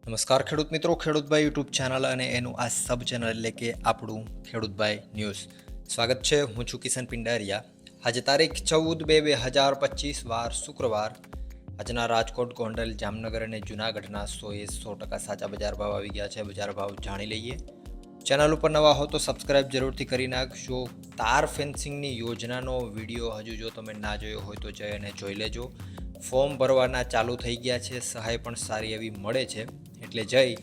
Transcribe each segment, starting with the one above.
નમસ્કાર ખેડૂત મિત્રો, ખેડૂતભાઈ યુટ્યુબ ચેનલ અને એનું આ સબ ચેનલ એટલે કે આપણું ખેડૂતભાઈ ન્યૂઝ. સ્વાગત છે. હું છું કિશન પિંડારિયા. આજે તારીખ 14/2/2025 વાર શુક્રવાર. આજના રાજકોટ, ગોંડલ, જામનગર અને જુનાગઢના 100% સાચા બજાર ભાવ આવી ગયા છે. બજાર ભાવ જાણી લઈએ. ચેનલ ઉપર નવા હો તો સબસ્ક્રાઇબ જરૂરથી કરી નાખજો. તાર ફેન્સિંગની યોજનાનો વિડીયો હજુ જો તમે ના જોયો હોય તો જઈ અને જોઈ લેજો. ફોર્મ ભરવાના ચાલુ થઈ ગયા છે. સહાય પણ સારી એવી મળે છે, એટલે જઈ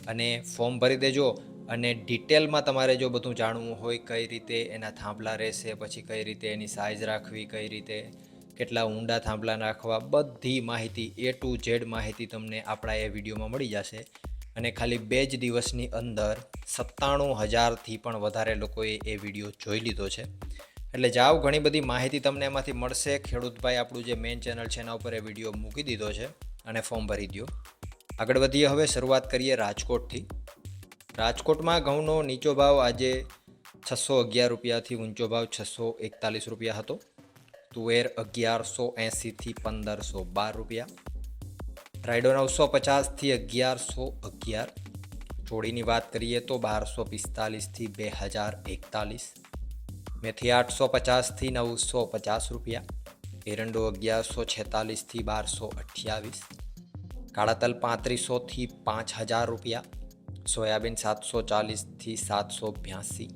અને ફોર્મ ભરી દેજો. અને ડિટેલમાં તમારે જો બધું જાણવું હોય, કઈ રીતે એના થાંભલા રહેશે, પછી કઈ રીતે એની સાઇઝ રાખવી, કઈ રીતે કેટલા ઊંડા થાંભલા નાખવા, બધી માહિતી A to Z માહિતી તમને આપણા એ વિડીયોમાં મળી જશે. અને ખાલી 2 જ દિવસની અંદર 97,000થી પણ વધારે લોકોએ એ વિડીયો જોઈ લીધો છે. એટલે જાઓ, ઘણી બધી માહિતી તમને એમાંથી મળશે. ખેડૂતભાઈ આપણું જે મેઇન ચેનલ છે એના ઉપર એ વિડીયો મૂકી દીધો છે અને ફોર્મ ભરી દો. આગળ વધીએ. હવે શરૂઆત કરીએ રાજકોટથી. રાજકોટમાં ઘઉંનો નીચો ભાવ આજે 611 રૂપિયાથી ઊંચો ભાવ 641 રૂપિયા હતો. તુવેર 1180થી 1512 રૂપિયા. રાયડો 950થી 1111. ચોળીની વાત કરીએ તો 1245થી 2041. મેથી 850થી 950 રૂપિયા. એરંડો 1146થી 1228. કાળા તલ 3500થી 5000 રૂપિયા. સોયાબીન 740થી 782.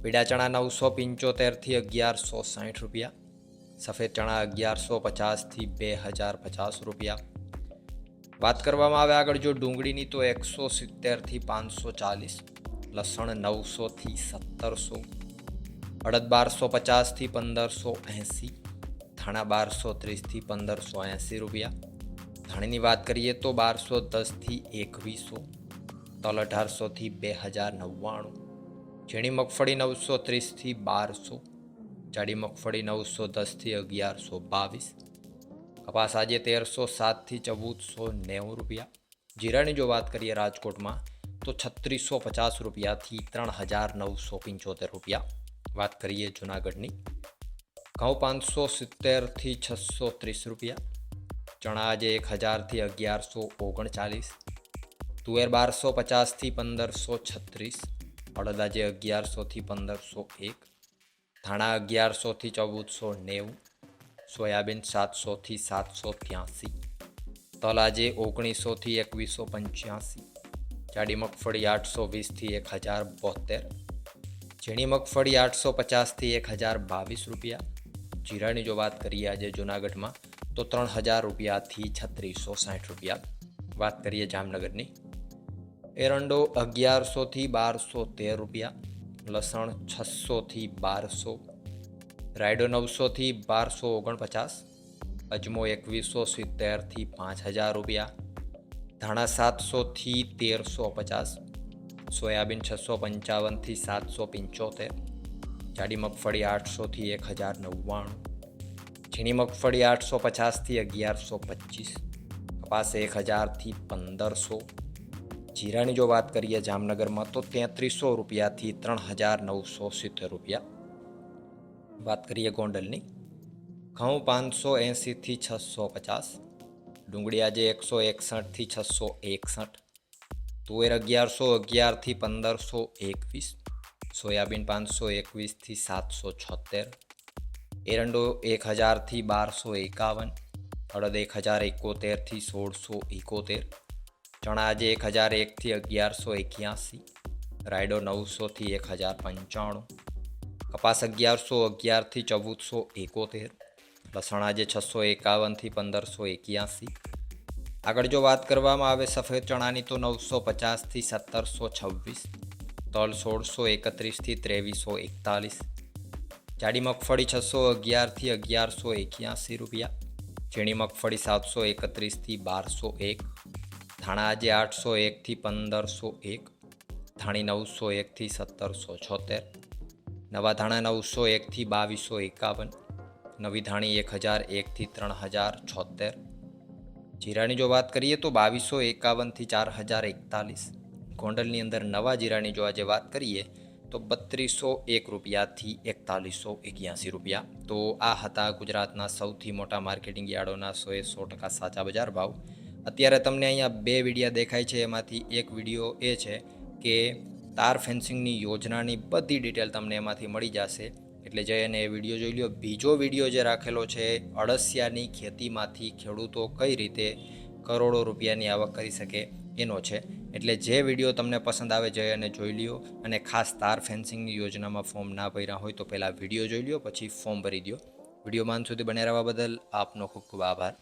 પીળા ચણા 975થી 1160 રૂપિયા. સફેદ ચણા 1150થી 2050 રૂપિયા. વાત કરવામાં આવે આગળ જો ડુંગળીની તો 170થી 540. લસણ 900થી 1700. અડદ 1250થી 1580. ધાણા 1230થી 1580 રૂપિયા. ધાણીની વાત કરીએ તો 1210થી 2100. તલ 1800થી 2099. ઝીણી મગફળી 930થી 1200. જાડી મગફળી 910થી 1122. કપાસ આજે 1307થી 1490 રૂપિયા. જીરાની જો વાત કરીએ રાજકોટમાં તો 3650 રૂપિયાથી 3975 રૂપિયા. વાત કરીએ જુનાગઢની. ઘઉં 570થી 630 રૂપિયા. ચણા આજે 1000થી 1139. તુવેર 1250થી 1536. અડદ આજે 1100થી 1501. ધાણા 1100થી 1490. સોયાબીન 700થી 783. તલ આજે 1900થી 2185. જાડી મગફળી 820થી 1072. ઝીણી મગફળી 850થી 1022 રૂપિયા. જીરાની જો વાત કરીએ આજે જુનાગઢમાં તો 3000 રૂપિયાથી 3660 રૂપિયા. વાત કરીએ જામનગરની. એરંડો 1100થી 1213 રૂપિયા. લસણ 600થી 1200. રાયડો 900થી 1249. અજમો 2170થી 5000 રૂપિયા. ધાણા 700થી 1350. સોયાબીન 655થી 775. જાડી મગફળી 800થી 1099. ઝીણી મગફળી 850થી 1125. કપાસ 1000થી 1500. જીરાની જો વાત કરીએ જામનગરમાં તો 3300 રૂપિયાથી 3970 રૂપિયા. વાત કરીએ ગોંડલની. ઘઉં 580થી 650. ડુંગળી આજે 161થી 661. તુવેર 1111થી 1521. સોયાબીન 521થી 776. એરંડો 1000થી 1251. અડદ 1071થી 1671. ચણા આજે 1001થી 1181. રાયડો 900થી 1095. કપાસ 1111થી 1471. લસણ આજે 651થી 1581. આગળ જો વાત કરવામાં આવે સફેદ ચણાની તો 950થી 1726. તલ 1631થી 2341. જાડી મગફળી 611થી 1181 રૂપિયા. ઝીણી મગફળી 731થી 1201. ધાણા આજે 801થી 1501. ધાણી 901થી 1776. નવા ધાણા 901થી 2251. નવી ધાણી 1001થી 3076. જીરાની જો વાત કરીએ તો 2251થી 4041. ગોંડલની અંદર નવા જીરાની જો આજે વાત કરીએ તો 3201 રૂપિયાથી 4181 રૂપિયા. તો આ હતા ગુજરાતના સૌથી મોટા માર્કેટિંગ યાર્ડોના 100% સાચા બજાર ભાવ. અત્યારે તમને અહીંયા 2 વિડીયો દેખાય છે, એમાંથી એક વિડીયો એ છે કે તાર ફેન્સિંગની યોજનાની બધી ડિટેલ તમને એમાંથી મળી જશે, એટલે જઈને એ વિડીયો જોઈ લો. બીજો વિડીયો જે રાખેલો છે અળસિયાની ખેતીમાંથી ખેડૂતો કઈ રીતે કરોડો રૂપિયાની આવક કરી શકે એનો છે. એટલે જે વિડીયો તમને પસંદ આવે જઈ અને જોઈ લ્યો. અને ખાસ તાર ફેન્સિંગની યોજનામાં ફોર્મ ના ભર્યા હોય તો પહેલાં વિડીયો જોઈ લ્યો, પછી ફોર્મ ભરી દો. વિડીયોમાં અંત સુધી બન્યા રહેવા બદલ આપનો ખૂબ ખૂબ આભાર.